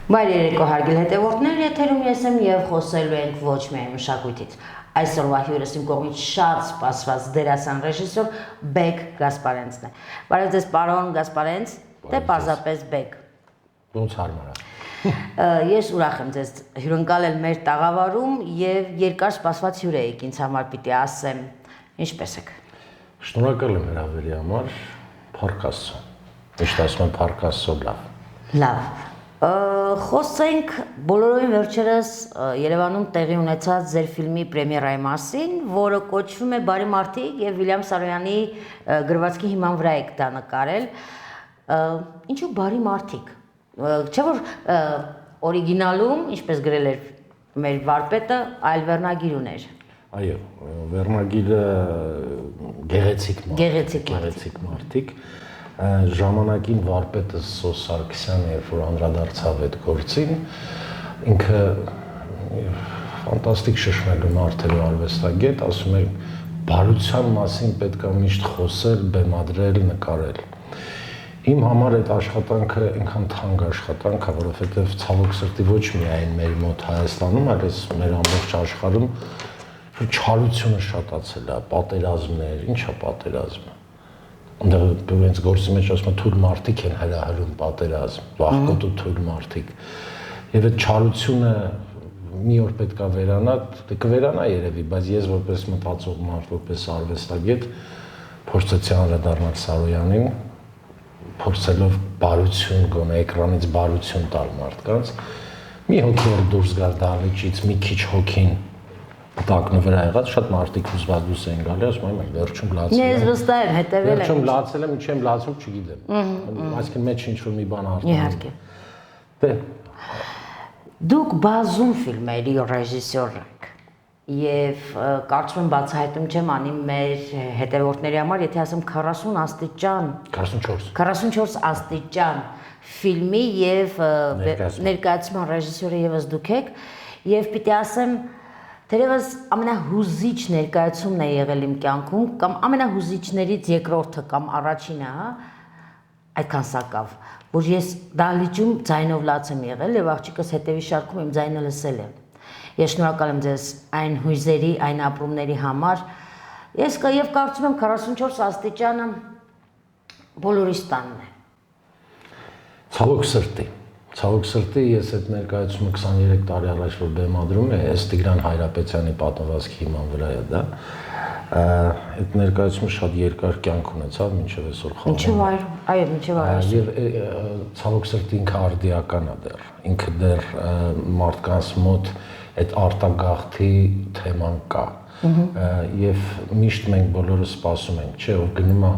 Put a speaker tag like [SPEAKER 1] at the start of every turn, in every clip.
[SPEAKER 1] Բարի երեկո հարգելի հետևորդներ, եթերում ես եմ եւ խոսելու ենք ոչ միայն մշակույթից։ Այսօրվա հյուրս իմ կողմից շատ սպասված դերասան ռեժիսոր Բեկ Գասպարենցն է։ Բարև ձեզ, պարոն Գասպարենց, դե պարզապես Բեկ։
[SPEAKER 2] Ոնց հարմար է։
[SPEAKER 1] Ես ուրախ եմ ձեզ հյուրընկալել մեր տաղավարում եւ երկար սպասված հյուր եք ինձ համար պիտի ասեմ, ինչպես եք։
[SPEAKER 2] Շնորհակալ եմ հրավերի համար, փառք Աստծո։ Միշտ ասում եմ փառք Աստծո լավ։
[SPEAKER 1] Լավ։ Խոսենք բոլորովին վերջերս Երևանում տեղի ունեցած ձեր ֆիլմի պրեմիերայի մասին, որը կոչվում է Բարի մարդիկ եւ Վիլյամ Սարոյանի գրվածքի հիման վրա եք դա նկարել։ Ինչու Բարի մարդիկ։ Չէ՞ որ օրիգինալում, ինչպես գրել էր մեր վարպետը, այլ վերնագիր ուներ։
[SPEAKER 2] Այո, վերնագիրը գեղեցիկ մարդիկ։ Ժամանակին վարպետը Սոս Սարգսյանը, երբ որ անդրադարձավ այդ գործին, ինքը ֆանտաստիկ շշմելու մարդերու արվեստագետ, ասում էր բարության մասին պետք է միշտ խոսել, բեմադրել, նկարել։ Իմ համար այդ աշխատանքը այնքան թանկ աշխատանք է, որովհետև ցավոք սրտի ոչ միայն մեր մոտ Հայաստանում, այլև մեր ամբողջ աշխարհում չարությունը շատացել է, պատերազմներ, ի՞նչ է պատերազմը։ Այնտեղ հենց գործի մեջ ասում են թույլ մարդիկ են հրահրում պատերազմ, վախկոտ ու թույլ մարդիկ։ Եվ այդ չարությունը մի օր պետք է վերանա, դե կվերանա երևի, բայց ես որպես մտածող մարդ, որպես արվեստագետ փորձեցի անդրադառնալ Սարոյանին, փորձելով բարություն գոնե էկրանից բարություն տալ մարդկանց։ Մի հոգի որ դուրս գար դահլիճից, մի քիչ հոգին տակնու վրա եղած, շատ մարդիկ հուզված դուրս են գալի, ասում եմ, վերջում լացել եմ։
[SPEAKER 1] Ես վստահ եմ, հետևել եմ։
[SPEAKER 2] Վերջում լացել եմ, ինչի եմ լացում, չգիտեմ։ Այսինքն մեջ ինչ-որ մի բան արտանում։
[SPEAKER 1] Իհարկե։
[SPEAKER 2] Դե
[SPEAKER 1] Դուք բազում ֆիլմերի ռեժիսոր եք եւ կարծում եմ բացահայտում չեմ անի մեր հետևորդների համար, եթե ասեմ 40 աստիճան 44 աստիճան ֆիլմի եւ ներկայացման ռեժիսորը եւս դուք եք եւ պիտի ասեմ թերևս ամենահուզիչ ներկայացումն է եղել իմ կյանքում կամ ամենահուզիչներից երկրորդը կամ առաջինը, հա, այդքան սակավ, որ ես դահլիճում ձայնով լաց եմ եղել եւ աղջիկս հետեւի շարքում իմ ձայնը լսել է։ Ես շնորհակալ եմ ձեզ այն հույզերի, այն ապրումների համար։ Ես եւ կարծում եմ 44 աստիճանը բոլորիս տանն է։
[SPEAKER 2] Ցավոք սրտի ես այդ ներկայացումը 23 տարի առաջ որ բեմադրում է, ըստ Տիգրան Հայրապետյանի պատմվածքի հիման վրա է դա։ Այդ ներկայացումը շատ երկար կյանք ունեցավ, մինչև այսօր խաղում։
[SPEAKER 1] Մինչև այո,
[SPEAKER 2] Եվ ցավոք սրտի ինքը արդիական է դեռ։ Ինքը դեռ մարդկանց մոտ այդ արտագաղթի թեման կա։ Եվ միշտ մենք բոլորը սպասում ենք, չէ՞, որ գնում է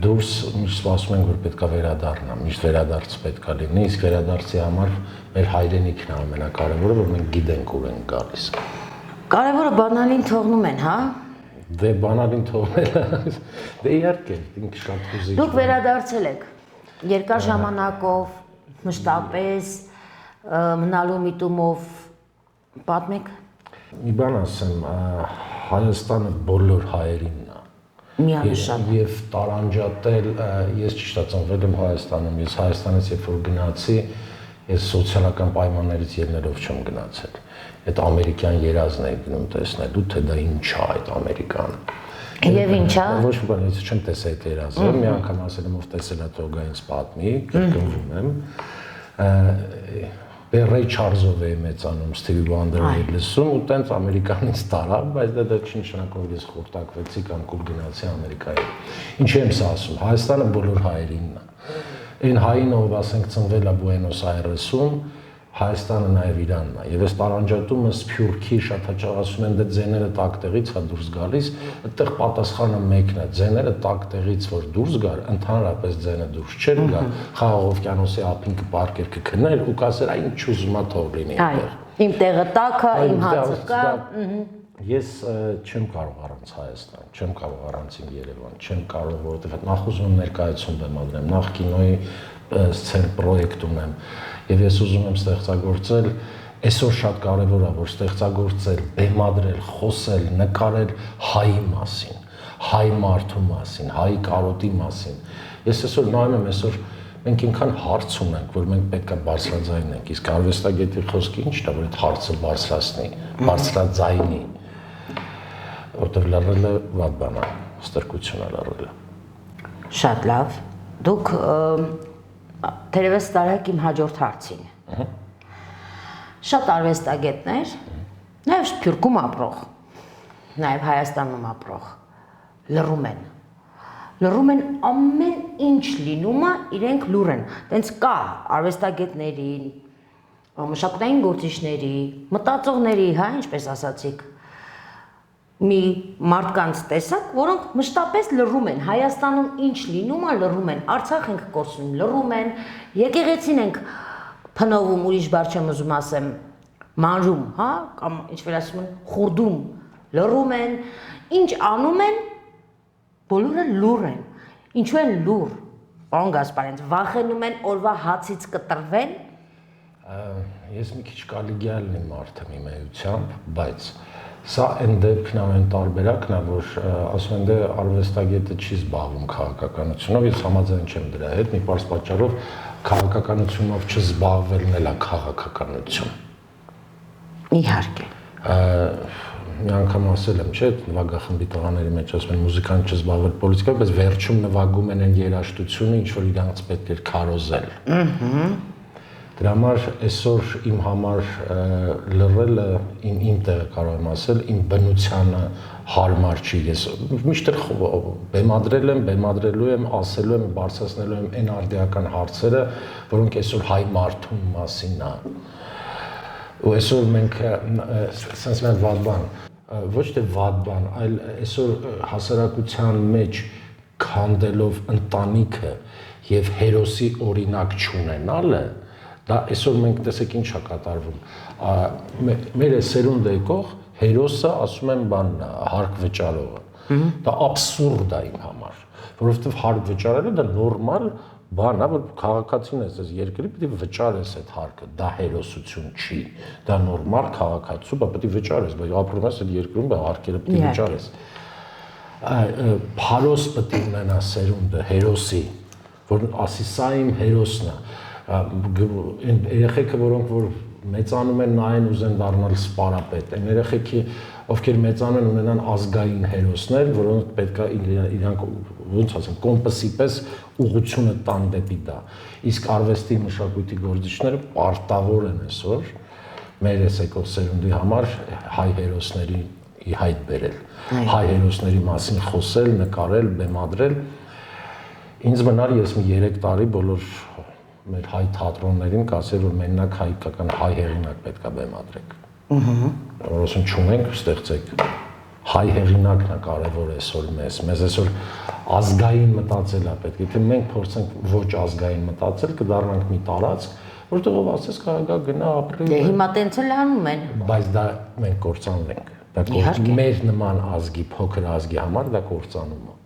[SPEAKER 2] դուրս միշտ սպասում ենք, որ պետք է վերադառնա, միշտ վերադարձ պետք է լինի, իսկ վերադարձի համար մեր հայրենիքն է ամենակարևորը, որ մենք գիտենք ուր ենք գալիս։
[SPEAKER 1] Կարևորը բանալին թողնում են, հա։
[SPEAKER 2] Դե բանալին թողնելը, դե իհարկե, ինքը շատ հուզիչ։
[SPEAKER 1] Դուք վերադարձել եք երկար ժամանակով, մշտապես մնալու միտումով, պատմեք։
[SPEAKER 2] Մի բան ասեմ, Հայաստանը բոլոր հայերինն է։
[SPEAKER 1] Միանշան։
[SPEAKER 2] Եվ տարանջատել, ես ճիշտ է ծնվել եմ Հայաստանում, ես Հայաստանից երբ որ գնացի, ես սոցիալական պայմաններից ելնելով չեմ գնացել։ Այդ ամերիկյան երազն էի գնում տեսնելու, թե դա ինչ է այդ Ամերիկան։
[SPEAKER 1] Եվ ինչա։
[SPEAKER 2] Ոչ մի բան, ես չեմ տեսել այդ երազը, մի անգամ ասել եմ, ով տեսել է թող գա ինձ պատմի, կրկնվում եմ։ Ռեյ Չարլզով էի մեծանում, Սթիվի Վանդերով էի լսում ու տենց Ամերիկանից տարա, բայց դա չի նշանակում, որ ես խորտակվեցի կամ կուլ գնացի Ամերիկայի։ Ինչի եմ սա ասում, Հայաստանը բոլոր հայերինն է։ Այն հային, ով ասենք ծնվել է Բուենոս Այրեսում, Հայաստանը նաև Իրանն է։ Եվ այս տարանջատումը Սփյուռքի շատ հաճախ ասում են, դե ձեները տակ տեղից է դուրս գալիս, այդտեղ պատասխանը մեկն է, ձեները տակ տեղից որ դուրս գար, ընդհանրապես ձենը դուրս չեր գա, Խաղաղ օվկիանոսի ափին կպարկեր կքնել ու կասեր, այ ինչ ուզում ա թող լինի այդտեղ։
[SPEAKER 1] Իմ տեղը տաք է, իմ հացը կա։
[SPEAKER 2] Ես չեմ կարող առանց Հայաստան, չեմ կարող առանց իմ Երևան, չեմ կարող, որովհետև նախ ուզում եմ ներկայացում բեմադրեմ, նախ կինոյի սցեն պրոյեկտ ունեմ եւ ես ուզում եմ ստեղծագործել, այսօր շատ կարեւոր է որ ստեղծագործել, բեմադրել, խոսել, նկարել հայի մասին, հայ մարդու մասին, հայ կարոտի մասին։ Ես այսօր նայում եմ այսօր մենք ինքան հարց ունենք, որ մենք պետք է բարձրաձայնենք, իսկ արվեստագետի խոսքը ի՞նչն է, որ այդ հարցը բարձրացնի, բարձրաձայնի, որտեղ լռելը վատ բան է, ստրկություն է լռելը։
[SPEAKER 1] Շատ լավ։ Դուք թերևս տարեք իմ հաջորդ հարցին։ Շատ արվեստագետներ, նաև Սփյուռքում ապրող, նաև Հայաստանում ապրող, լռում են ամեն ինչ լինումը, իրենք լուր են։ Տենց կա արվեստագետների, մշակութային գործիչների, մտածողների, հա, ինչպես ասացիք, մի մարդկանց տեսակ, որոնք մշտապես լռում են։ Հայաստանում ինչ լինում է, լռում են։ Արցախ ենք կորցնում, լռում են։ Եկեղեցին ենք փնովում, ուրիշ բառ չեմ ուզում ասեմ, մանրում, հա, կամ ինչպես ասում են, խուրդում, լռում են։ Ինչ անում են, բոլորը լուր են։ Ինչու են լուր։ Պարոն Գասպարյան, վախենում են օրվա հացից կտրվեն։
[SPEAKER 2] Ես մի քիչ կոլեգիալ եմ մարդը մի մեյությամբ, բայց սա այն դեպքն ամեն տարբերակն է, որ ասում են դե արվեստագետը չի զբաղվում քաղաքականությունով, ես համաձայն չեմ դրա հետ, մի պարզ պատճառով քաղաքականությունով չզբաղվելն էլ է քաղաքականություն։
[SPEAKER 1] Իհարկե։
[SPEAKER 2] Մի անգամ ասել եմ, չէ, նվագախմբի տղաների մեջ ասում են մուզիկան չզբաղվել պոլիտիկայով, բայց վերջում նվագում են այն երաժշտությունը, ինչ որ իրանց պետք էր քարոզել։ Դրա համար այսօր իմ համար լռելը իմ տեղը կարող եմ ասել, իմ բնությանը հարմար չի։ Ես միշտ բեմադրել եմ, բեմադրելու եմ, ասելու եմ, բարձրացնելու եմ այն արդիական հարցերը, որոնք այսօր հայ մարդու մասին է։ Ու այսօր մենք sense մենք վատ բան, ոչ թե վատ բան, այլ այսօր հասարակության մեջ քանդելով ընտանիքը եւ հերոսի օրինակ չունենալը, դա այսօր մենք տեսեք ինչ է կատարվում։ Մեր սերունդը եկող հերոսը ասում են բանն է, հարկ վճարողը։ Դա աբսուրդ է իմ համար, որովհետեւ հարկ վճարելը դա նորմալ բան է, որ քաղաքացին ես այս երկրի պետք է վճարես այդ հարկը, դա հերոսություն չի, դա նորմալ քաղաքացու, բա պետք է վճարես, բայց ապրում ես այդ երկրում, բա հարկերը պետք է վճարես։ Փարոս պետք է ունենա սերունդը, հերոսի, որ ասի սա իմ հերոսն է։ Այն երեխեքը, որոնք որ մեծանում են նայեն ուզեն դառնալ սպարապետ, այն երեխեքի, ովքեր մեծանում են ունենան ազգային հերոսներ, որոնք պետք է իրանք ոնց ասեմ, կոմպասի պես ուղղությունը տան դեպի դա։ Իսկ արվեստի մշակույթի գործիչները պարտավոր են այսօր մեր եկող սերունդի համար հայ հերոսների հայտ բերել, հայ հերոսների մասին խոսել, նկարել, բեմադրել։ Ինձ մնար ես մի 3 տարի բոլոր մեր հայ թատրոններին կասել, որ մենակ հայկական հայ հեղինակ պետք է բեմադրեք։ Որ ասում չունենք, ստեղծեք։ Հայ հեղինակն է կարևոր այսօր մեզ այսօր ազգային մտածել է պետք։ Եթե մենք փորձենք ոչ ազգային մտածել, կդառնանք մի տարածք, որտեղ ով ասես կարա գնա ապրի։
[SPEAKER 1] Դե հիմա տենց էլ անում են։
[SPEAKER 2] Բայց դա մենք կործանենք։ Դա մեր նման ազգի, փոքր ազգի համար դա կործանում է։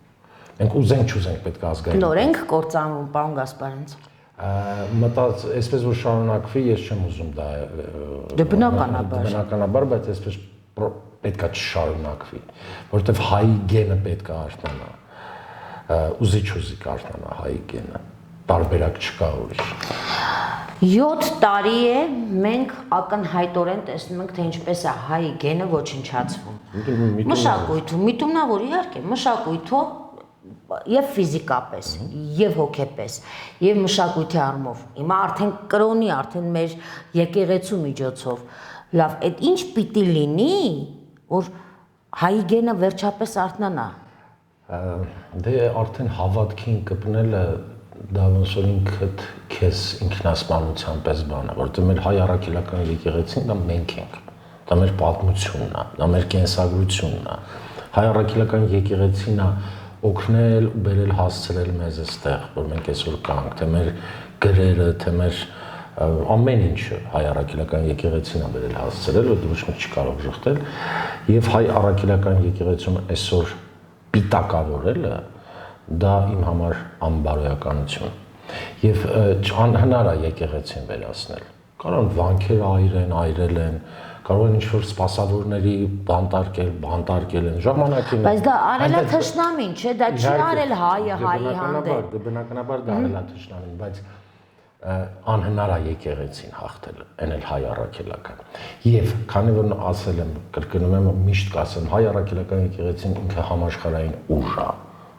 [SPEAKER 2] Մենք ուզենք չուզենք պետք է ազգային։
[SPEAKER 1] Նորենք կործանում, պարոն Գասպարյան։
[SPEAKER 2] Մտած, այսպես որ շարունակվի, ես չեմ ուզում դա։
[SPEAKER 1] Դե բնականաբար,
[SPEAKER 2] բայց այսպես պետք է չշարունակվի, որովհետև հայի գենը պետք է արթնանա։ Ուզի կարթնանա հայի գենը։ Տարբերակ չկա ուրիշ։
[SPEAKER 1] 7 տարի է մենք ակնհայտորեն տեսնում ենք, թե ինչպես է հայ գենը ոչնչացվում։ Մշակույթում, միտումնավոր իհարկե, մշակույթով եւ ֆիզիկապես, եւ հոգեպես, եւ մշակույթի առումով։ Հիմա արդեն կրոնի, արդեն մեր եկեղեցու միջոցով։ Լավ, այդ ինչ պիտի լինի, որ հայի գենը վերջապես արթնանա։
[SPEAKER 2] Դե արդեն հավատքին կպնելը դա ոնց որ ինքդ քեզ ինքնասպանության պես բան է, որովհետեւ մեր հայ առաքելական եկեղեցին դա մենք ենք։ Դա մեր պատմությունն է, դա մեր կենսագրությունն է։ Հայ առաքելական եկեղեցին է օգնել ու բերել հասցրել մեզ այստեղ, որ մենք այսօր կանք, թե մեր գրերը, թե մեր ամեն ինչը հայ առաքելական եկեղեցին է բերել հասցրել, որ ոչ մի չի կարող ժխտել, եւ հայ առաքելական եկեղեցուն այսօր պիտակավորելը դա իմ համար անբարոյականություն եւ անհնար է եկեղեցին վերացնել։ Կարող են վանքերը այրել են, կարող են ինչ-որ սպասավորների բանտարկել են ժամանակին։
[SPEAKER 1] Բայց դա արել է թշնամին, չէ՞, դա չի արել հայը հայի հանդեպ։
[SPEAKER 2] Բնականաբար դա արել է թշնամին, բայց անհնար է եկեղեցին հաղթել, այն էլ հայ առաքելական։ Եվ քանի որ ասել եմ, կրկնում եմ, միշտ կասեմ, հայ առաքելական եկեղեցին ինքը համաշխարհային ուժ է,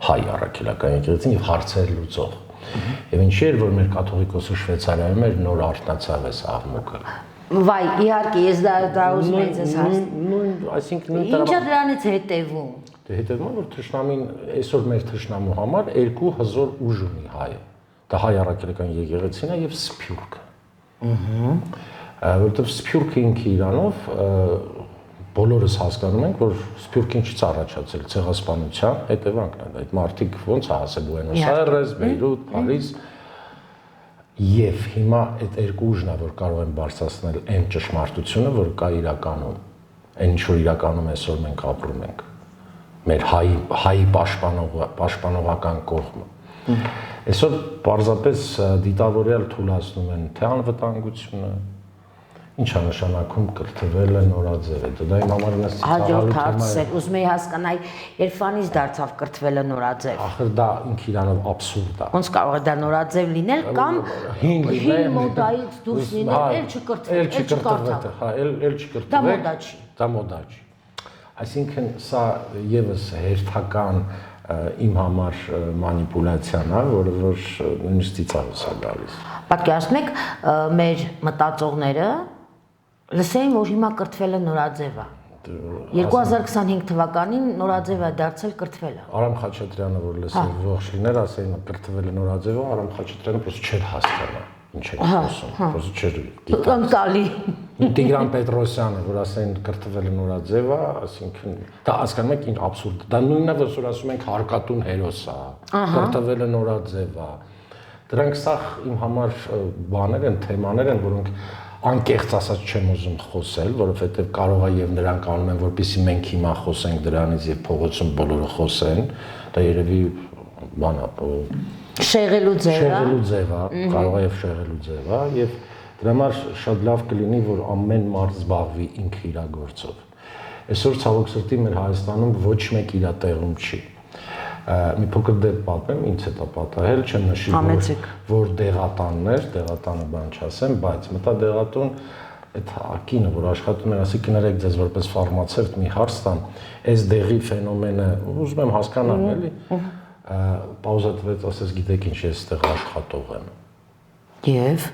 [SPEAKER 2] հայ առաքելական եկեղեցին եւ հարցեր լուծող։ Եվ ինչի էր, որ մեր կաթողիկոսը Շվեյցարիայում էր նոր արթնացավ այս աղմուկը։
[SPEAKER 1] Վայ, իհարկե, ես դա ուզում եմ ձեզ
[SPEAKER 2] նույն, այսինքն նույն
[SPEAKER 1] Ինչա դրանից հետևում։
[SPEAKER 2] Դե հետևում որ թշնամին այսօր մեր թշնամու համար երկու հզոր ուժ ունի հայը։ Դա հայ առաքելական եկեղեցին է եւ Սփյուռքը։ Որովհետեւ Սփյուռքը ինքը իրանով բոլորս հասկանում ենք, որ Սփյուռքին չի առաջացել ցեղասպանության հետևանքն է։ Այդ մարդիկ ոնց է հասել Բուենոս Այրես, Բեյրութ, Փարիզ եւ հիմա այդ երկու ուժն է, որ կարող են բարձրացնել այն ճշմարտությունը, որ կա իրականում, այն ինչ որ իրականում այսօր մենք ապրում ենք։ Մեր հայի պաշտպանողական կողմը։ Այսօր պարզապես դիտավորյալ թույլատնում են թե անվտանգությունը, ինչա նշանակում կրթվել է նորաձև է։ Դա իմ համար մեծ
[SPEAKER 1] հաջորդ հարցը ուզում եի հասկանալ, երբ վանից դարձավ կրթվելը նորաձև։
[SPEAKER 2] Ախր դա ինքը իրանով աբսուրդ է։
[SPEAKER 1] Ոնց կարող է դա նորաձև լինել կամ հին մոդայից դուրս լինել, էլ չկրթվել,
[SPEAKER 2] հա, էլ չկրթվել։
[SPEAKER 1] Դա մոդա չի։
[SPEAKER 2] Դա մոդա չի։ Այսինքն սա եւս հերթական իմ համար մանիպուլյացիան է, որը որ նույնիսկ ծիծաղս է գալիս։
[SPEAKER 1] Պատկերացնում եք, մեր մտածողները լսեին, որ հիմա կրթվելը նորաձև է։ 2025 թվականին նորաձև է դարձել կրթվելը։
[SPEAKER 2] Արամ Խաչատրյանը, որ լսել ողջ լիներ, ասեին կրթվելը նորաձև է, Արամ Խաչատրյանը պրոստը չէր հասկանա ինչ է խոսում, պրոստը չէր գիտա։
[SPEAKER 1] Ընկալի։
[SPEAKER 2] Տիգրան Պետրոսյանը, որ ասեն կրթվելը նորաձև է, ասինքն դա հասկանում եք ինչ աբսուրդ։ Դա նույնն է, որ ասում ենք հարկատուն հերոս է, կրթվելը նորաձև է։ Դրանք սա իմ համար բաներ են, թեմաներ են, որոնք անկեղծ ասած չեմ ուզում խոսել, որովհետև կարող է եւ նրանք անում են, որպեսզի մենք հիմա խոսենք դրանից եւ փողոցում բոլորը խոսեն, դա երևի բան է,
[SPEAKER 1] շեղելու ձև է,
[SPEAKER 2] կարող է եւ շեղելու ձև է եւ դրա համար շատ լավ կլինի, որ ամեն մարդ զբաղվի ինքը իր գործով։ Այսօր ցավոք սրտի մեր Հայաստանում ոչ մեկ իր տեղում չի։ Մի փոքր դեպ պատմեմ, ինձ հետ է պատահել, չեմ նշի, որ դեղատաններ, դեղատանը բան չասեմ, բայց մտա դեղատուն այդ ակինը, որ աշխատում էր, ասի կներեք ձեզ որպես ֆարմացևտ մի հարց տամ, այս դեղի ֆենոմենը ուզում եմ հասկանալ, էլի, պաուզա տվեց, ասես գիտեք ինչ, ես այդտեղ աշխատող եմ։
[SPEAKER 1] Եվ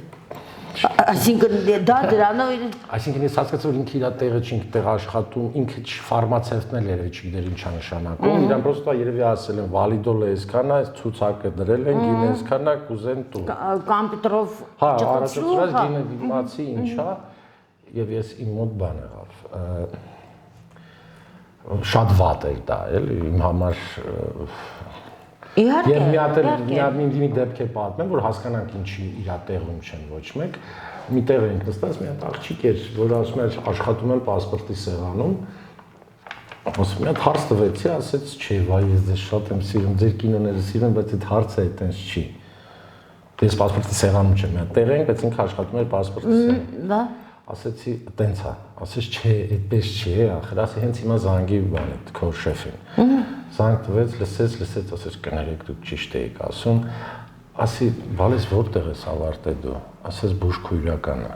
[SPEAKER 1] այսինքն դա դրանով
[SPEAKER 2] այսինքն ես հասկացա որ ինքը իր տեղը չի տեղ աշխատում ինքը ֆարմացևտն էլ երևի չգիտեր ինչա նշանակում իրան պրոստա երևի ասել են վալիդոլը այսքան է ցուցակը դրել են գինը այսքան է կուզեն տու
[SPEAKER 1] կոմպյուտերով
[SPEAKER 2] հա առաջացրած գինը դիմացի ինչա եւ ես իմ մոտ բան եղավ շատ վատ էր դա էլի իմ համար
[SPEAKER 1] Իհարկե,
[SPEAKER 2] եւ մի դեպք է պատմեմ, որ հասկանանք ինչի իր տեղում չեն ոչ մեկ։ Մի տեղ ենք նստած, մի հատ աղջիկ էր, որ ասում էր աշխատում եմ паспорտի սեղանում։ Ասում մի հատ հարց տվեցի, ասեց, չէ, վայ, ես ձեզ շատ եմ սիրում, ձեր կինոները սիրում, բայց այդ հարցը այդտենց չի։ Ես паспорտի սեղանում չեմ, մի հատ տեղ ենք, բայց ինքը աշխատում էր паспорտի սեղանում։
[SPEAKER 1] Դա
[SPEAKER 2] Ասեցի, տենց է, ասեց, չէ, այդպես չի, ախր, ասի հենց հիմա զանգի բան է, քո շեֆին։ Զանգ տվեց, լսեց, ասեց, կներեք, դուք ճիշտ եք ասում, ասի, բալես որտեղ ես ավարտել դու, ասեց բուժքույրականը։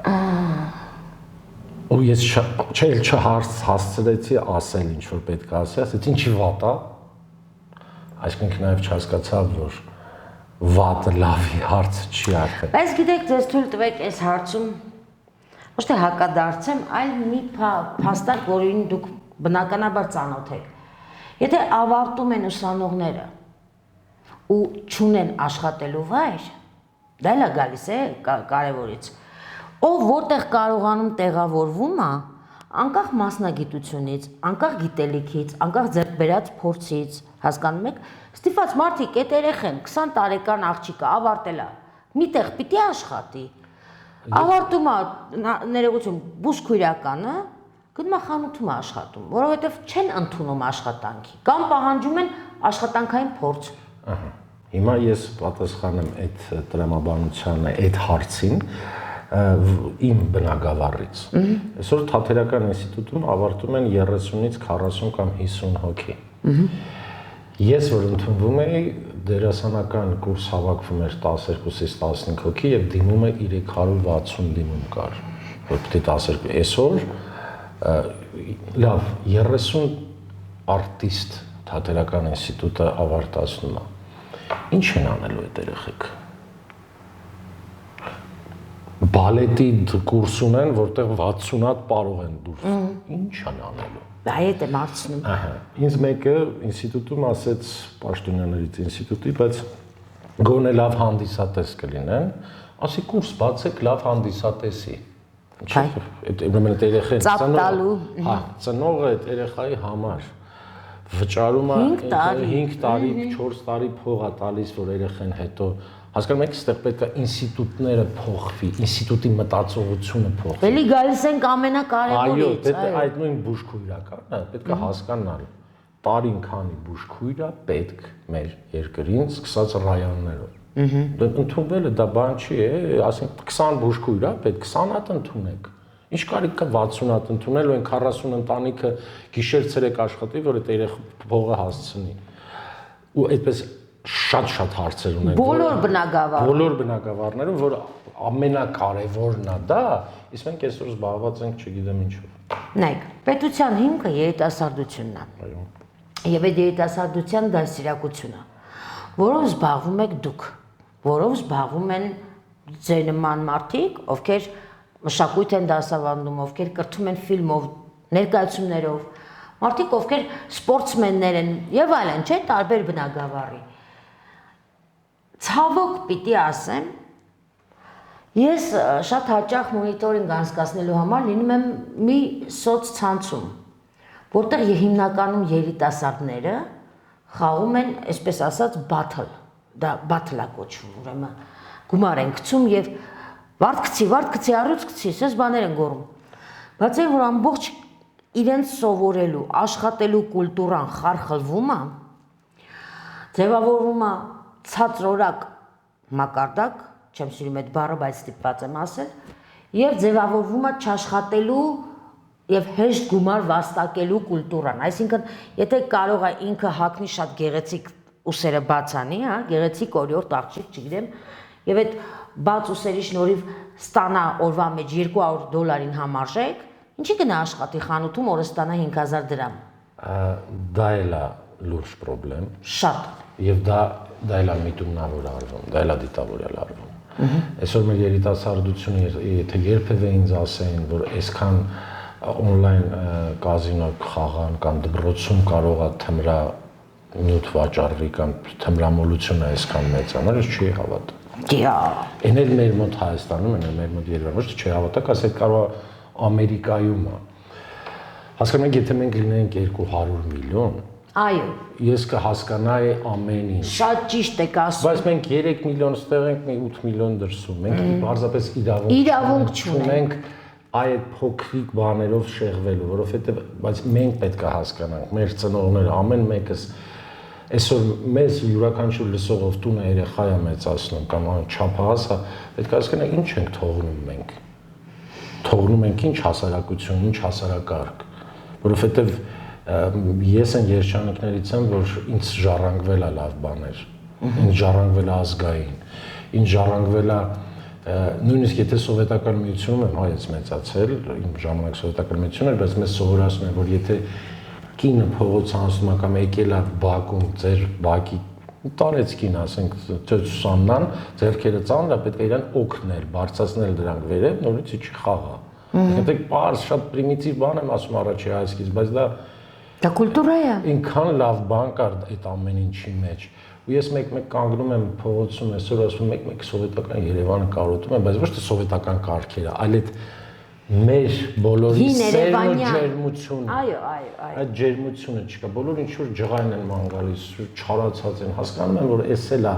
[SPEAKER 2] Ու ես չհասցրեցի ասել ինչ որ պետք է ասի, ասեց, ինչի վատ է, այսինքն նաև չհասկացա, որ վատը լավի հարցը չի արդեն։
[SPEAKER 1] Բայց գիտեք, ձեզ թույլ տվեք այս հարցում ոչ թե հակադարձեմ, այլ մի փաստարկ, որին դուք բնականաբար ծանոթ եք։ Եթե ավարտում են ուսանողները ու չունեն աշխատելու վայր, դա էլ է գալիս է կարևորից։ Ով որտեղ կարողանում տեղավորվում է, անկախ մասնագիտությունից, անկախ գիտելիքից, անկախ ձեռք բերած փորձից, հասկանում եք, ստիպված մարդիկ այդ երեխեն 20 տարեկան աղջիկը ավարտել է, միտեղ պիտի աշխատի։ Ավարտում է ներողություն բուժքույրականը, գնում է խանութում է աշխատում, որովհետև չեն ընդունում աշխատանքի կամ պահանջում են աշխատանքային փորձ։
[SPEAKER 2] Հիմա ես պատասխանեմ այդ տրամաբանությանը, այդ հարցին, իմ բնակավարից։ Այսօր Թատերական ինստիտուտում ավարտում են 30-ից 40 կամ 50 հոգի։ Ես որ ընդունվում էի, դերասանական կուրս հավաքվում էր 12-ից 15 հոգի եւ դիմում է 360 դիմում կար, որ պետք է 12։ Այսօր լավ 30 արտիստ Թատերական ինստիտուտը ավարտացնում է։ Ինչ են անելու այդ երեխեք։ Բալետի կուրս ունեն, որտեղ 60 հատ պարող են դուրս։ Ինչ են անելու։
[SPEAKER 1] Այդ եմ հարցնում։
[SPEAKER 2] Ահա, ինձ մեկը ինստիտուտում ասեց Պաշտոնյաներից ինստիտուտի, բայց գոնե լավ հանդիսատես կլինեն, ասի կուրս բացեք լավ հանդիսատեսի։ Այդ ուրեմն այդ երեխան ծնողը այդ երեխայի համար վճարում է 5 տարի, 4 տարի փող է տալիս, որ երեխան հետո հասկանում եք, այստեղ պետք է ինստիտուտները փոխվի, ինստիտուտի մտածողությունը փոխվի։
[SPEAKER 1] Էլի գալիս ենք ամենակարևորից։
[SPEAKER 2] Այո, այդ նույն բուժքույրականը պետք է հասկանալ։ Տարին քանի բուժքույր է պետք մեր երկրին, սկսած ռայոններով։ Ընդունվելը դա բան չի, ասենք 20 բուժքույր է, պետք 20 հատ ընդունեք։ Ինչ կարիք կա 60 հատ ընդունել ու այն 40 ընտանիքը գիշեր-ցերեկ աշխատի, որ այդ երեխա փողը հասցնի։ Ու այդպես շատ հարցեր ունեն։ Բոլոր բնակավարներում, որ ամենակարևորն է դա, իսկ մենք այսօր զբաղված ենք, չգիտեմ ինչով։
[SPEAKER 1] Նայեք, պետության հիմքը երիտասարդությունն է։
[SPEAKER 2] Այո։
[SPEAKER 1] Եվ այդ երիտասարդության դաստիարակությունը, որով զբաղվում եք դուք, որով զբաղվում են ձեր նման մարդիկ, ովքեր մշակույթ են դասավանդում, ովքեր կրթում են ֆիլմով, ներկայացումներով, մարդիկ, ովքեր սպորտսմեններ են եւ այլն, չէ՞, տարբեր բնակավարի։ Ցավոք պիտի ասեմ, ես շատ հաճախ մոնիտորինգ անցկացնելու համար լինում եմ մի սոցցանցում, որտեղ հիմնականում երիտասարդները խաղում են, այսպես ասած, battle, դա battle-ա կոչվում, ուրեմն գումար են գցում եւ վարդ գցի, առյուծ գցի, ասես բաներ են գոռում։ Բայց այն որ ամբողջ իրենց սովորելու, աշխատելու կուլտուրան խարխլվում է, ձևավորվում է ցածրորակ մակարդակ, չեմ սիրում այդ բառը, բայց ստիպված եմ ասել, եւ ձևավորվում է չաշխատելու եւ հեշտ գումար վաստակելու կուլտուրան։ Այսինքն, եթե կարող է ինքը հագնի շատ գեղեցիկ ուսերը բացանի, հա, գեղեցիկ օրիորդ աղջիկ, չգիտեմ, եւ այդ բաց ուսերի շնորհիվ ստանա օրվա մեջ $200 համարժեք, ինչի գնա աշխատի խանութում, օրը ստանա 5000 դրամ։
[SPEAKER 2] Դա էլ է լուրջ խնդրեմ։
[SPEAKER 1] Շատ։
[SPEAKER 2] Եվ դա էլ է միտումնավոր արվում, դա էլ է դիտավորյալ արվում։ Այսօր մեր երիտասարդությունը, եթե երբևէ ինձ ասեին, որ այսքան on-line կազինո խաղան կամ դպրոցում կարող է թմրա նյութ վաճառվի կամ թմրամոլությունը այսքան մեծանալ, ես չի հավատա։
[SPEAKER 1] Դիա։
[SPEAKER 2] Էն էլ մեր մոտ Հայաստանում են, մեր մոտ Երևանում, ոչ թե չի հավատա, ասել կարող է Ամերիկայում է։ Հասկանում եք, եթե մենք լինենք 200 միլիոն,
[SPEAKER 1] այո,
[SPEAKER 2] ես կհասկանայի ամեն ինչ։
[SPEAKER 1] Շատ ճիշտ եք ասում։
[SPEAKER 2] Բայց մենք 3 միլիոն ստեղ ենք, մի 8 միլիոն դրսում։ Մենք պարզապես
[SPEAKER 1] իրավունք չունենք
[SPEAKER 2] այդ փոքրիկ բաներով շեղվելու, որովհետև բայց մենք պետք է հասկանանք, մեր ծնողները ամեն մեկս այսօր մեզ յուրաքանչյուր լսողով տունը երեխա է մեծացնում կամ չափահաս է, պետք է հասկանանք ինչ ենք թողնում մենք։ Թողնում ենք ինչ հասարակություն, ինչ հասարակարգ, որովհետև ես այն երջանիկներից եմ, որ ինձ ժառանգվել է լավ բաներ, ինձ ժառանգվել է ազգային, ինձ ժառանգվել է նույնիսկ եթե սովետական միությունում եմ հայից մեծացել, իմ ժամանակ սովետական միություն էր, բայց մեզ սովորացնում են, որ եթե կինը փողոց անցնում է կամ եկել է բակում, ձեր բակի տարեց կին, ասենք, Սուսաննան, ձեռքերը ծանր է, պետք է իրան օգնել, բարձրացնել դրանք վերև, նորից չի խաղա։ Եթե պարզ շատ պրիմիտիվ բան եմ ասում առաջի հայացքից, բայց դա
[SPEAKER 1] կուլտուրա է։
[SPEAKER 2] Ինքան լավ բան կար այդ ամեն ինչի մեջ։ Ու ես մեկ-մեկ կանգնում եմ փողոցում, այսօր ասում մեկ-մեկ սովետական Երևանը կարոտում եմ, բայց ոչ թե սովետական կարգերը, այլ այդ մեր բոլորի սերն ու ջերմությունը։
[SPEAKER 1] Այո։
[SPEAKER 2] Այդ ջերմությունը չկա, բոլորը ինչ որ ջղայն են ման գալիս, չարացած են, հասկանում եմ, որ էս էլ է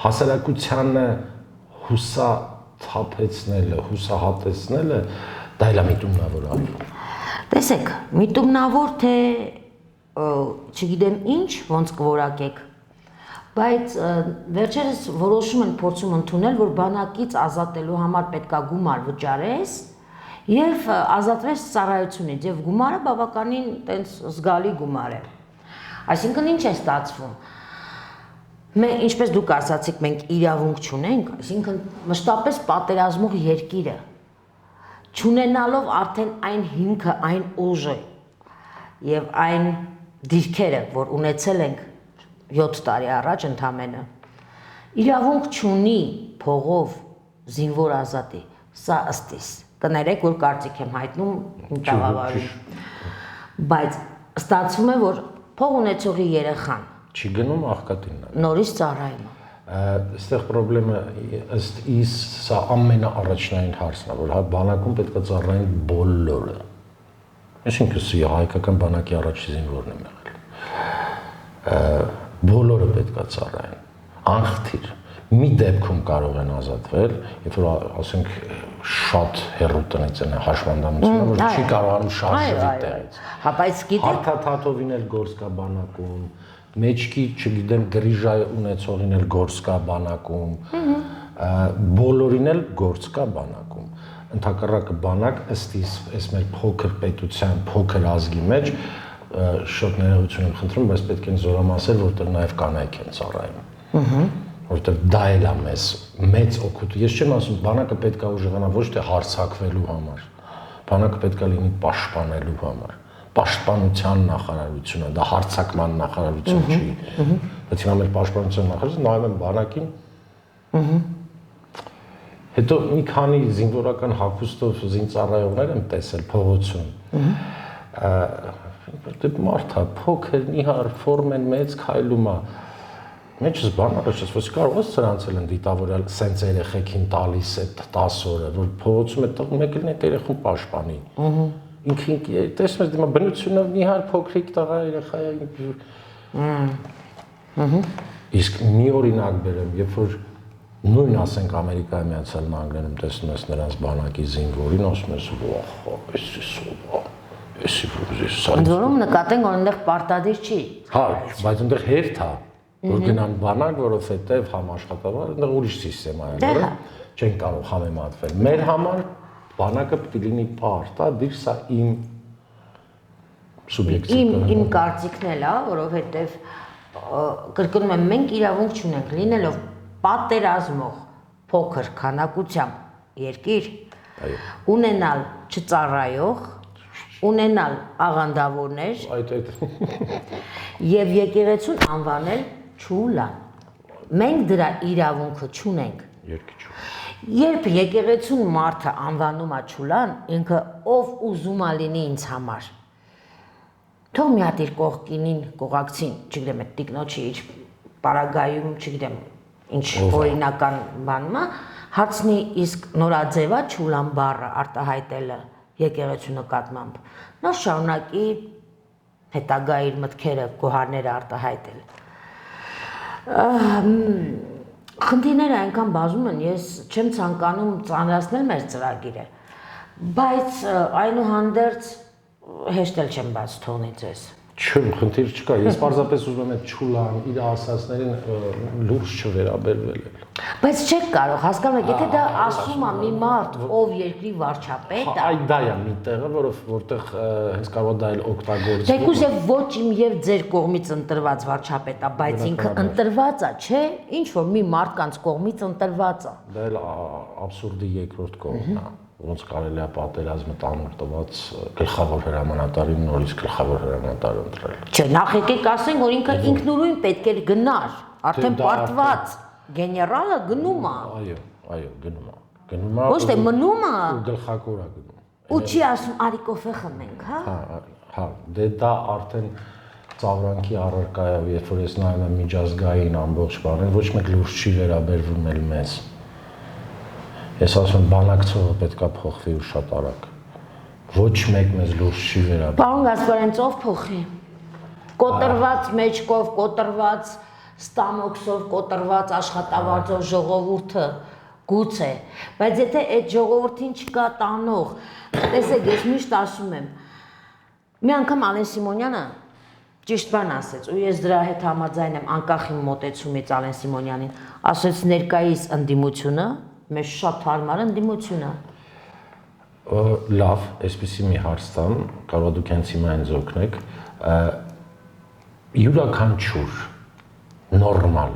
[SPEAKER 2] հասարակությանը հուսաթափեցնելը, հուսահատեցնելը, դա էլ է միտումնավոր արվում։
[SPEAKER 1] Տեսեք, միտումնավոր թե չգիտեմ ինչ, ոնց կորակեք, Բայց վերջերս որոշում են փորձում ընդունել, որ բանակից ազատելու համար պետքա գումար վճարես եւ ազատվես ծառայությունից եւ գումարը բավականին տենց զգալի գումար է։ Այսինքն ինչ է ստացվում։ Մենք ինչպես դուք ասացիք, մենք իրավունք չունենք, այսինքն մշտապես պատերազմող երկիրը չունենալով արդեն այն հիմքը, այն ուժը եւ այն դիրքերը, որ ունեցել ենք 7 տարի առաջ ընդամենը, իրավունք չունի փողով զինվոր ազատի, սա ըստիս, կներեք, որ կարծիք եմ հայտնում իմ տաղավարում, բայց ստացվում է, որ փող ունեցողի երեխան
[SPEAKER 2] չի գնում աղքատին։
[SPEAKER 1] Նորից ծառայում։
[SPEAKER 2] Այստեղ խնդրեմը ըստ իս սա ամենաառաջնային հարցն է, որ բանակում պետք է ծառայեն բոլորը։ Այսինքն սա հայկական բանակի առաջի զինվորն եմ եղել։ Բոլորը պետք է ծառայեն, անխտիր։ Մի դեպքում կարող են ազատվել, երբ որ ասենք շատ հեռու տնից են հաշվանդամությունը, որ չի կարողանում շարժվի տեղից։
[SPEAKER 1] Հա, բայց գիտեք,
[SPEAKER 2] Հարթաթաթովին էլ գործ կա բանակում, մեջքի, չգիտեմ, գրիժա ունեցողին էլ գործ կա բանակում, բոլորին էլ գործ կա բանակում։ Ընդհակառակը բանակ ըստ իս մեր փոքր պետության, փոքր ազգի մեջ շատ ներողություն եմ խնդրում, բայց պետք են զորամասեր, որտեղ նաև կանայք են ծառայում։ Որտեղ դա էլ է մեծ օգուտ։ Ես չեմ ասում, բանակը պետք է ուժեղանա ոչ թե հարձակվելու համար, բանակը պետք է լինի պաշտպանելու համար։ Պաշտպանության նախարարությունը, դա հարձակման նախարարություն չի։ Բայց հիմա մեր պաշտպանության նախարարությունը նայում են բանակին։ Հետո մի քանի զինվորական հագուստով զինծառայողներ եմ տեսել փողոցում։ Դե մարդա փոքր, նիհար, ֆորմեն մեծ քայլում է։ Մեջս բանակը չես կարող ես սրանց էլ դիտավորել սենց երեխեքին տալիս այդ 10 օրը, որ փողոցում այդ տղու մեկն է երեխուն պաշտպանի։ Ինքին տեսնում ես դիմա բնությունով նիհար փոքրիկ տղա երեխա է։ Իսկ մի օրինակ բերեմ, երբ որ նույն ասենք Ամերիկայի Միացյալ Նահանգներում տեսնում ես նրանց բանակի զինվորին, ասում ես
[SPEAKER 1] Ընդ որում նկատենք, որ այնտեղ պարտադիր չի։
[SPEAKER 2] Հա, բայց այնտեղ հերթ է, որ գնան բանակ, որովհետև համաշխատաբար այնտեղ ուրիշ սիստեմա է, որ չեն կարող համեմատվել։ Մեր համար բանակը պետք է լինի պարտադիր, սա իմ սուբյեկտիվ
[SPEAKER 1] իմ կարծիքն էլ է, որովհետև կրկնում եմ, մենք իրավունք չունենք լինելով պատերազմող փոքր քանակությամբ երկիր, ունենալ չծառայող, ունենալ աղանդավորներ եւ եկեղեցուն անվանել Չուլան։ Մենք դրա իրավունքը չունենք։ Երբ եկեղեցուն մարդը անվանում է Չուլան, ինքը ով ուզում է լինի ինձ համար։ Թող մի հատ իր կողքինին, կողակցին, չգիտեմ, այդ տիկնոջի իր պարագայում, չգիտեմ, ինչ օրինական բանում է, հարցնի իսկ նորաձևա Չուլան բառը արտահայտելը եկեղեցու նկատմամբ։ Նա շարունակի հետագա իր մտքերը, գոհարները արտահայտել։ Խնդիրները այնքան բազում են, ես չեմ ցանկանում ծանրացնել մեր ծրագիրը, բայց այնուհանդերձ հեշտ էլ չեմ բաց թողնի ձեզ։
[SPEAKER 2] Չէ, խնդիր չկա, ես պարզապես ուզում եմ Չուլան իր ասածներին լուրջ չվերաբերվել էլ։
[SPEAKER 1] Բայց չեք կարող, հասկանում եք, եթե դա ասում է մի մարդ, ով երկրի վարչապետ է,
[SPEAKER 2] այդ դա է մի տեղը, որտեղ հենց կարող դա էլ օգտագործվում։
[SPEAKER 1] Թեկուզ եւ ոչ իմ եւ ձեր կողմից ընտրված վարչապետ է, բայց ինքը ընտրված է, չէ՞, ինչ որ մի մարդկանց կողմից ընտրված է։
[SPEAKER 2] Դա էլ աբսուրդի երկրորդ կողմն է, ոնց կարելի է պատերազմը տանուլ տված գլխավոր հրամանատարին նորից գլխավոր հրամանատար ընտրել։
[SPEAKER 1] Չէ, նախ եկեք ասենք, որ ինքը ինքնուրույն պետք է գնար, արդեն պարտված գեներալը գնում է։
[SPEAKER 2] Այո, գնում է։ Գնում է։
[SPEAKER 1] Ոչ թե մնում է։
[SPEAKER 2] Ու գլխակոր է գնում։
[SPEAKER 1] Ու չի ասում արի կոֆե խմենք, հա։
[SPEAKER 2] Հա, դե դա արդեն ծաղրանքի առարկա է, երբ որ ես նայում եմ միջազգային ամբողջ բաներ, ոչ մեկ լուրջ չի վերաբերվում էլ մեզ։ Ես ասում եմ բանակցողը պետքա փոխվի ու շատ արագ։ Ոչ մեկ մեզ լուրջ չի վերաբերվում։
[SPEAKER 1] Պարոն Գասպարյան, ով փոխի։ Կոտրված մեջքով, կոտրված ստամոքսով, կոտրված աշխատավարձով ժողովուրդը գուցե, բայց եթե այդ ժողովրդին չկա տանող, տեսեք, ես միշտ ասում եմ, մի անգամ Ալեն Սիմոնյանը ճիշտ բան ասեց, ու ես դրա հետ համաձայն եմ, անկախ իմ մոտեցումից Ալեն Սիմոնյանին, ասեց ներկայիս ընդդիմությունը, մեզ շատ հարմար ընդդիմություն է։
[SPEAKER 2] Լավ, այսպեսի մի հարց տամ, կարող դուք հենց հիմա ինձ օգնեք, յուրաքանչյուր նորմալ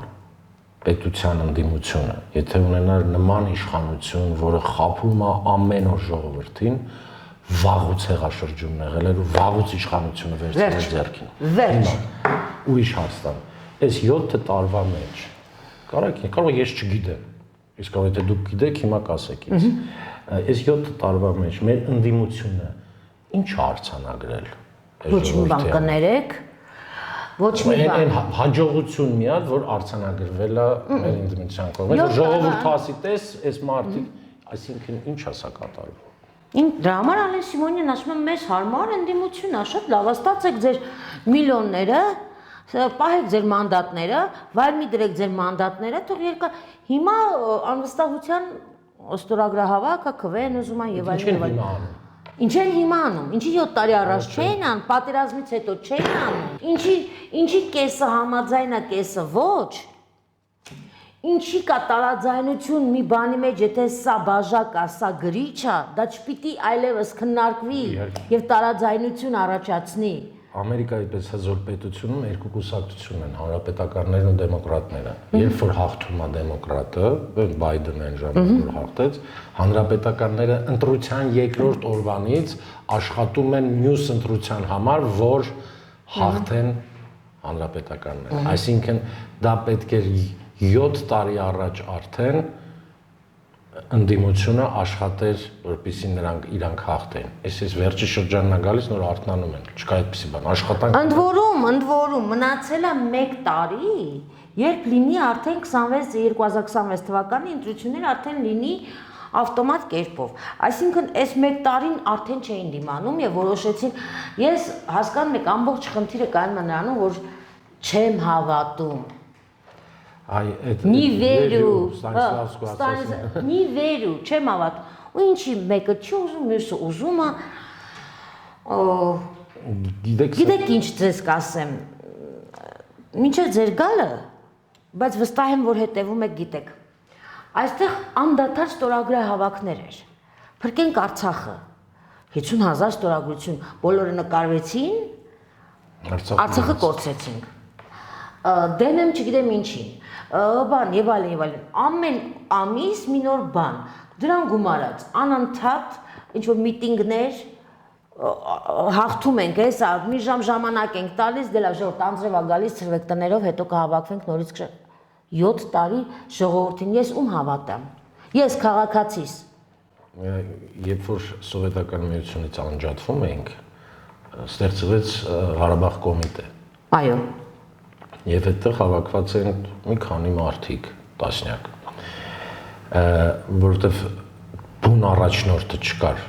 [SPEAKER 2] պետության ընդդիմությունը, եթե ունենար նման իշխանություն, որը խաբում է ամեն օր ժողովրդին, վաղուց հեղաշրջումն եղել էր ու վաղուց իշխանությունը վերցրել էր ձեռքին։
[SPEAKER 1] Վերջ։
[SPEAKER 2] Ուրիշ հարց տամ, այս 7 տարվա մեջ, կարող ես չգիտեմ, իսկ կարող եթե դուք գիտեք, հիմա կասեք ինձ, այս 7 տարվա մեջ մեր ընդդիմությունը ինչ է արձանագրել։
[SPEAKER 1] Ոչ մի բան կներեք, ոչ մի բան։
[SPEAKER 2] Այն հաջողություն միալ, որ արձանագրվել է մեր ընդդիմության կողմից, ժողովուրդը ասի, տես, այս մարդիկ, այսինքն ինչ է սա կատարվում։
[SPEAKER 1] Դրա համար Ալեն Սիմոնյանն ասում է, մեզ հարմար ընդդիմություն է, շատ լավ, ստացեք ձեր միլիոնները, պահեք ձեր մանդատները, վայր մի դրեք ձեր մանդատները, թող երկար։ Հիմա անվստահության ստորագրահավաք, քվեն ուզում են եւ այլն։ Ինչ են հիմա անում։ Ինչի 7 տարի առաջ չէին անում, պատերազմից հետո չէին անում։ Ինչի կեսը համաձայն է, կեսը ոչ։ Ինչի կա տարաձայնություն մի բանի մեջ, եթե սա բաժակ է, սա գրիչ է, դա չպիտի այլևս քննարկվի եւ տարաձայնություն առաջացնի։
[SPEAKER 2] Ամերիկայի պես հզոր պետությունում երկու կուսակցություն են, հանրապետականներն ու դեմոկրատները։ Երբ որ հաղթում է դեմոկրատը, Բայդենը այն ժամանակ որ հաղթեց, հանրապետականները ընտրության երկրորդ օրվանից աշխատում են մյուս ընտրության համար, որ հաղթեն հանրապետականները։ Այսինքն դա պետք է 7 տարի առաջ արդեն ընդդիմությունը աշխատեր, որպեսզի իրանք հաղթեն։ Այս վերջի շրջանն է գալիս, նոր արթնանում են։ Չկա այդպիսի բան։ Աշխատանք։
[SPEAKER 1] Ընդ որում մնացել է 1 տարի, երբ լինի արդեն 2026 թվականի ընտրություններ արդեն լինի ավտոմատ կերպով։ Այսինքն այս 1 տարին արդեն չէին դիմանում եւ որոշեցին, ես հասկանում եք, ամբողջ խնդիրը կայանում է նրանում, որ չեմ հավատում։
[SPEAKER 2] Այ այդ
[SPEAKER 1] Մի վերու,
[SPEAKER 2] Ստանիսլավսկու
[SPEAKER 1] մի վերու, չեմ հավատում։ Ու ինչի մեկը չի ուզում, մյուսը ուզում է։ Գիտեք ինչ ձեզ կասեմ։ Մինչև ձեր գալը, բայց վստահ եմ, որ հետևում եք, գիտեք։ Այստեղ անդադար ստորագրահավաքներ էր։ Փրկենք Արցախը։ 50,000 ստորագրություն, բոլորը նկարվեցին, Արցախը կորցրեցինք։ Դեմ եմ չգիտեմ ինչին, բան եւ այլն, ամեն ամիս մի նոր բան, դրան գումարած, անընդհատ ինչ-որ միտինգներ, հաղթում ենք, հեսա, մի ժամանակ ենք տալիս, դե լավ, ժողովուրդ անձրև է գալիս, ցրվեք տներով, հետո կհավաքվենք նորից 7 տարի ժողովրդին, ես ում հավատամ, ես քաղաքացիս։
[SPEAKER 2] Երբ որ սովետական միությունից անջատվում էինք, ստեղծվեց Ղարաբաղ կոմիտե։
[SPEAKER 1] Այո։
[SPEAKER 2] Եվ այդտեղ հավաքված են մի քանի մարդիկ, տասնյակ, որովհետև բուն առաջնորդը չկար,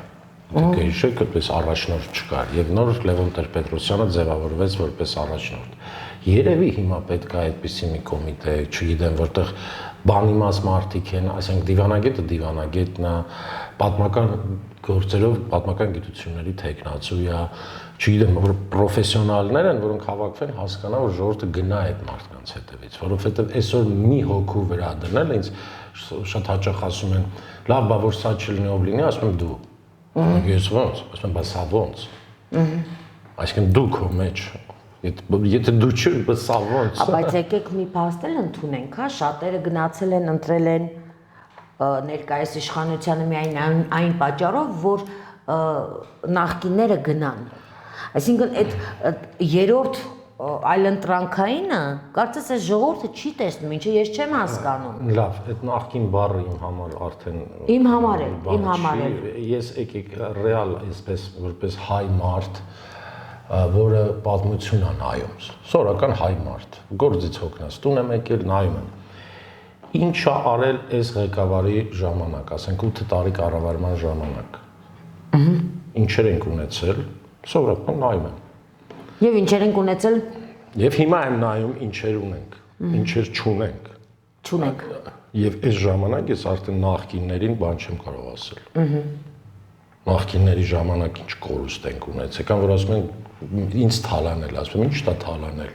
[SPEAKER 2] դուք հիշեք, այդպես առաջնորդ չկար, եւ նոր Լևոն Տեր-Պետրոսյանը ձևավորվեց որպես առաջնորդ։ Երևի հիմա պետք է այդպիսի մի կոմիտե, չգիտեմ, որտեղ բանիմաց մարդիկ են, ասենք դիվանագետն է, պատմական գործերով, պատմական գիտությունների թեկնածու է, չգիտեմ, որ պրոֆեսիոնալներ են, որոնք հավաքվեն, հասկանա, որ ժողովուրդը գնա այդ մարդկանց հետևից, որովհետև այսօր մի հոգու վրա դնել ինձ շատ հաճախ ասում են, լավ, բա որ սա չլինի, ով լինի, ասում եմ դու։ Ես ոնց, ասում եմ, բա սա ոնց։ Այսինքն դու քո մեջ, եթե դու չի, բա սա ոնց։
[SPEAKER 1] Բայց եկեք մի փաստել ընդունենք, հա, շատերը գնացել են, ընտրել են ներկայիս իշխանությանը միայն այն պատճառով, որ նախկինները գնան։ Այսինքն այդ երրորդ այլընտրանքայինը, կարծես այս ժողովուրդը չի տեսնում, ինչը ես չեմ հասկանում։
[SPEAKER 2] Լավ, այդ նախկին բառը իմ համար արդեն
[SPEAKER 1] իմ համար է։
[SPEAKER 2] Ես եկեք ռեալ այսպես որպես հայ մարդ, որը պատմություն է նայում, սովորական հայ մարդ, գործից հոգնած, տուն եմ եկել, նայում եմ։ Ինչ է արել այս ղեկավարի ժամանակ, ասենք 8 տարի կառավարման ժամանակ։ Ինչեր ենք ունեցել, սովորական նայում եմ։
[SPEAKER 1] Եվ ինչեր ենք ունեցել։
[SPEAKER 2] Եվ հիմա եմ նայում ինչեր ունենք, ինչեր չունենք։
[SPEAKER 1] Չունենք։
[SPEAKER 2] Եվ այս ժամանակ ես արդեն նախկիններին բան չեմ կարող ասել։ Նախկինների ժամանակ ինչ կորուստ ենք ունեցել, կամ որ ասում են ինձ թալանել, ասում եմ, ի՞նչ դա թալանել։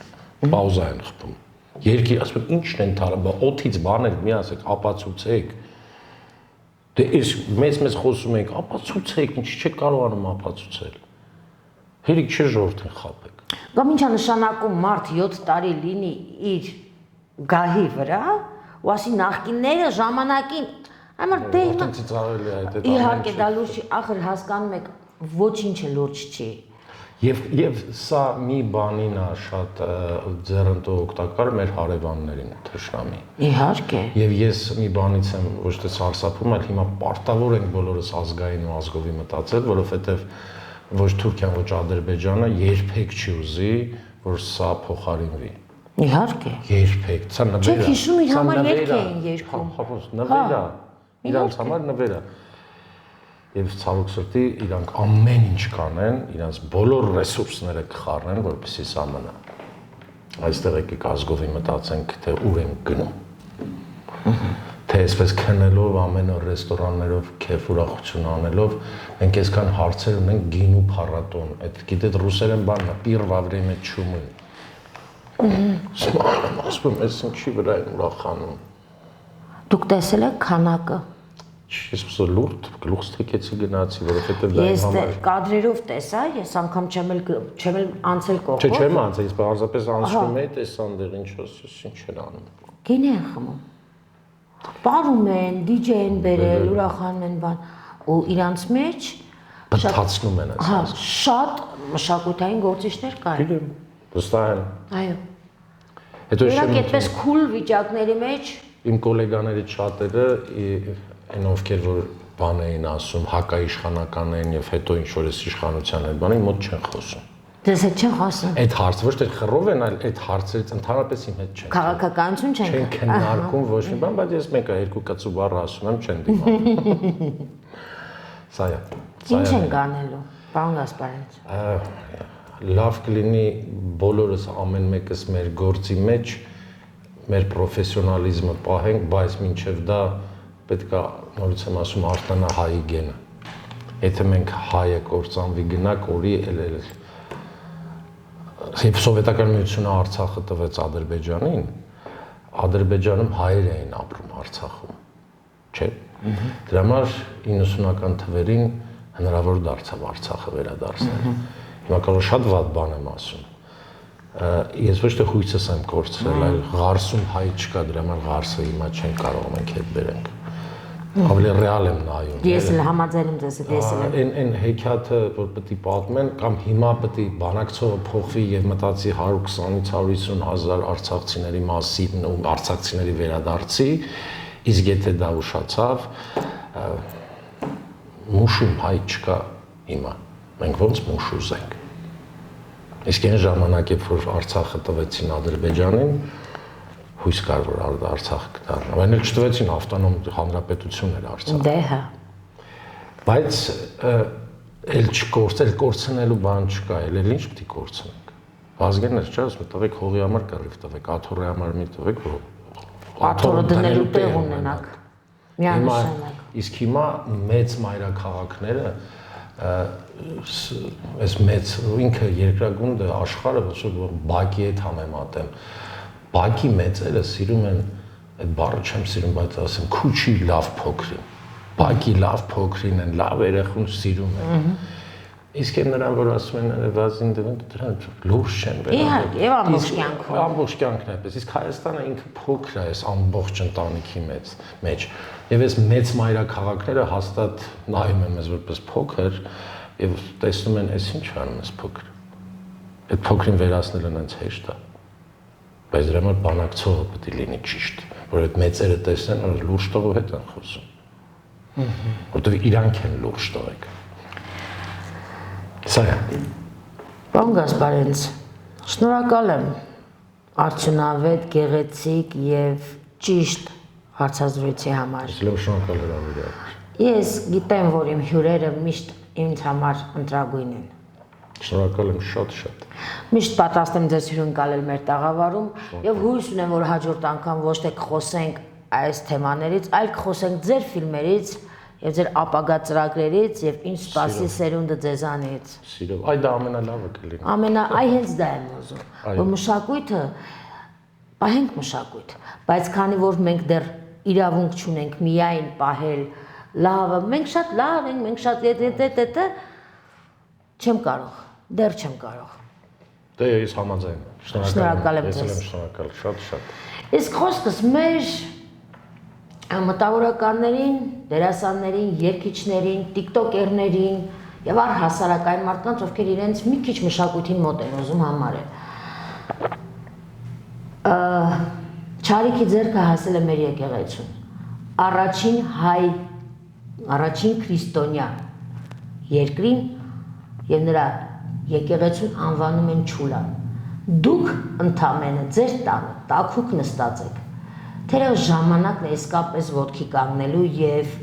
[SPEAKER 2] Պաուզա են խփում։ Երկիր, ասում եմ, ի՞նչն են թալան, օդից բաներ մի ասեք, ապացուցեք։ Դե ես մեծ խոսում ենք, ապացուցեք, ինչի՞ չեք կարողանում ապացուցել։ Հերիք չէ ժողովրդին խաբեք։
[SPEAKER 1] Կամ ինչա նշանակում մարդ 7 տարի լինի իր գահի վրա, ու ասի նախկինները ժամանակին, համար դե հիմա
[SPEAKER 2] ծիծաղելի է այդ
[SPEAKER 1] իհարկե դա լուրջ չի, ախր հասկանում եք, ոչինչը լուրջ չի։
[SPEAKER 2] Եվ սա մի բանին է շատ ձեռնտու օգտակար մեր հարևաններին թշնամի։
[SPEAKER 1] Իհարկե։
[SPEAKER 2] Եվ ես մի բանից եմ ոչ թե սարսափում, այլ հիմա պարտավոր ենք բոլորս ազգային ու ազգովի մտածել, որովհետև ոչ Թուրքիան, ոչ Ադրբեջանը երբեք չի ուզի, որ սա փոխարինվի։
[SPEAKER 1] Իհարկե։
[SPEAKER 2] Երբեք, սա նվեր է։
[SPEAKER 1] Չեք հիշում իր համար երգ էին երգում։
[SPEAKER 2] Նվեր է։ Իրանց համար նվեր է։ Եվ ցավոք սրտի իրանք ամեն ինչ կանեն, իրանց բոլոր ռեսուրսները կխառնեն, որպեսզի սա մնա։ Այստեղ եկեք ազգովի մտածենք, թե ուր ենք գնում։ Թե այսպես քնելով ամեն օր ռեստորաններով քեֆ ուրախություն անելով, մենք այսքան հարցեր ունենք գինու փառատոն։ Այդ գիտեք ռուսերեն բանն է, պիր во время чумы։ Ասում եմ, այս ինչի վրա են ուրախանում։
[SPEAKER 1] Դուք տեսել եք քանակը։
[SPEAKER 2] Ես լուրջ գլուխս թեքեցի գնացի, որովհետև դա իմ համար։
[SPEAKER 1] Ես կադրերով տեսա, ես անգամ չեմ էլ անցել կողքով։
[SPEAKER 2] Չէ, չեմ անցել, ես պարզապես անցնում եի, տեսա այնտեղ ինչ են անում։
[SPEAKER 1] Գինի են խմում։ Պարում են, DJ են բերել, ուրախանում են բան, ու իրանց մեջ
[SPEAKER 2] բթացնում են այս։
[SPEAKER 1] Հա, շատ մշակութային գործիչներ կային։
[SPEAKER 2] Գիտեմ, վստահ եմ։
[SPEAKER 1] Այո։
[SPEAKER 2] Հետո
[SPEAKER 1] Իրանք այդպես քուլ վիճակների մեջ
[SPEAKER 2] իմ գոլեգաներից շատերը այն ովքեր որ բան էին ասում, հակաիշխանական են եւ հետո ինչ որ էս իշխանության են բանը մոտ չեն խոսում։
[SPEAKER 1] Դες հետ չեն խոսում։
[SPEAKER 2] Այդ հարցը ոչ թե խռով են, այլ այդ հարցերից ընդհանրապես իմ հետ չեն։
[SPEAKER 1] Քաղաքականություն չեն
[SPEAKER 2] քննարկում ոչ մի բան, բայց ես մեկը երկու կծու բառ ասում եմ, չեն դիմանում։ Սա է։
[SPEAKER 1] Ինչ են կանելու, պարոն Գասպարյան։
[SPEAKER 2] Լավ կլինի բոլորս ամեն մեկս մեր գործի մեջ մեր պրոֆեսիոնալիզմը պահենք, բայց մինչև դա պետք է նորից եմ ասում արտանա հայի գենը։ Եթե մենք հայը կործանվի գնա կորի Եվ սովետական միությունը Արցախը տվեց Ադրբեջանին, Ադրբեջանում հայեր էին ապրում Արցախում, չէ՞։ Դրա համար 90-ական թվերին հնարավոր դարձավ Արցախը վերադարձնել։ Հիմա կարող շատ վատ բան եմ ասում։ Ես ոչ թե հույսս եմ կորցրել, այլ Ղարսում հայ չկա, դրա համար Ղարսը հիմա չեն կարող մենք հետ բերենք։ Ավելի ռեալ եմ նայում։
[SPEAKER 1] Ես էլ համաձայն եմ ձեզ հետ, ես էլ եմ։
[SPEAKER 2] Այն հեքիաթը, որ պետք է պատմեն, կամ հիմա պետք է բանակցողը փոխվի եւ մտածի 120-ից 150 հազար արցախցիների մասին ու արցախցիների վերադարձի, իսկ եթե դա ուշացավ, մուշում հայ չկա հիմա։ Մենք ոնց մուշ ուզենք։ Իսկ այն ժամանակ, երբ որ Արցախը տվեցին Ադրբեջանին, հույս կար, որ Արցախը կդառնա։ Այն էլ չտվեցին ավտոնոմ հանրապետություն էր Արցախը։
[SPEAKER 1] Դե հա։
[SPEAKER 2] Բայց էլ չկորցել, կորցնելու բան չկա, էլ ինչ պետք է կորցնենք։ Վազգեններ չէ, ասում տվեք հողի համար կռիվ տվեք, աթոռի համար մի տվեք, որ
[SPEAKER 1] աթոռը դնելու տեղ ունենաք։ Միանշանակ։
[SPEAKER 2] Իսկ հիմա մեծ մայրաքաղաքները այս մեծ ինքը երկրագունդը աշխարհը որ Բաքի հետ համեմատեմ Բաքի մեծերը սիրում են այդ բառը չեմ սիրում բայց ասեմ քուչի լավ փոքրին Բաքի լավ փոքրին են լավ երախուն սիրում են իսկ են նրան որ ասում են վազին դրանք լուրջ չեն վերաբերվում
[SPEAKER 1] իհարկե եւ ամբողջ կյանքում
[SPEAKER 2] ամբողջ կյանքն է պես իսկ Հայաստանը ինքը փոքր է այս ամբողջ ընտանիքի մեջ եւ այս մեծ մայրաքաղաքները հաստատ նայում են մեզ որպես փոքր եւ տեսնում են այս ինչ անում ես փոքր այդ փոքրին վերացնելն այնց հեշտ է բայց դրա համար բանակցողը պետք է լինի ճիշտ որ այդ մեծերը տեսնեն որ լուրջ տողով հետ են խոսում որտեղ իրանք են լուրջ տողեք սա է
[SPEAKER 1] Պարոն Գասպարյան շնորհակալ եմ արդյունավետ գեղեցիկ եւ ճիշտ հարցազրույցի համար
[SPEAKER 2] Ես շնորհակալ եմ
[SPEAKER 1] Ես գիտեմ որ իմ հյուրերը միշտ ինձ համար ընտրագույն են
[SPEAKER 2] Շնորհակալ եմ շատ
[SPEAKER 1] Միշտ պատրաստ եմ ձեզ հյուրընկալել մեր տաղավարում եւ հույս ունեմ որ հաջորդ անգամ ոչ թե կխոսենք այս թեմաներից այլ կխոսենք ձեր ֆիլմերից եւ ձեր ապագա ծրագրերից եւ ինչ սպասի սերունդը ձեզանից։
[SPEAKER 2] Սիրով, այ դա ամենալավը կլինի։
[SPEAKER 1] Այ հենց դա եմ ուզում, որ մշակույթը պահենք մշակույթ, բայց քանի որ մենք դեռ իրավունք չունենք միայն պահել լավը, մենք շատ լավ ենք, մենք շատ չեմ կարող, դեռ չեմ կարող։
[SPEAKER 2] Դե ես համաձայն եմ։
[SPEAKER 1] Շնորհակալ եմ
[SPEAKER 2] ձեզ։ Ես եմ շնորհակալ, շատ։
[SPEAKER 1] Իսկ խոսքս մեր մտավորականներին, դերասաններին, երգիչներին, տիկտոկերներին եւ առհասարակային մարդկանց, ովքեր իրենց մի քիչ մշակույթին մոտ են ուզում համարել։ Չարիքի ձեռքը հասել է մեր եկեղեցուն։ Առաջին հայ, առաջին քրիստոնյա երկրին եւ նրա եկեղեցուն անվանում են Չուլան։ Դուք ընդամենը ձեր տանը տաքուկ նստած եք։ Թերեւ ժամանակն է իսկապես ոտքի կանգնելու եւ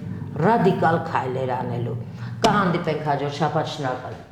[SPEAKER 1] ռադիկալ քայլեր անելու։ Կհանդիպենք հաջորդ շաբաթ, շնորհակալ եմ։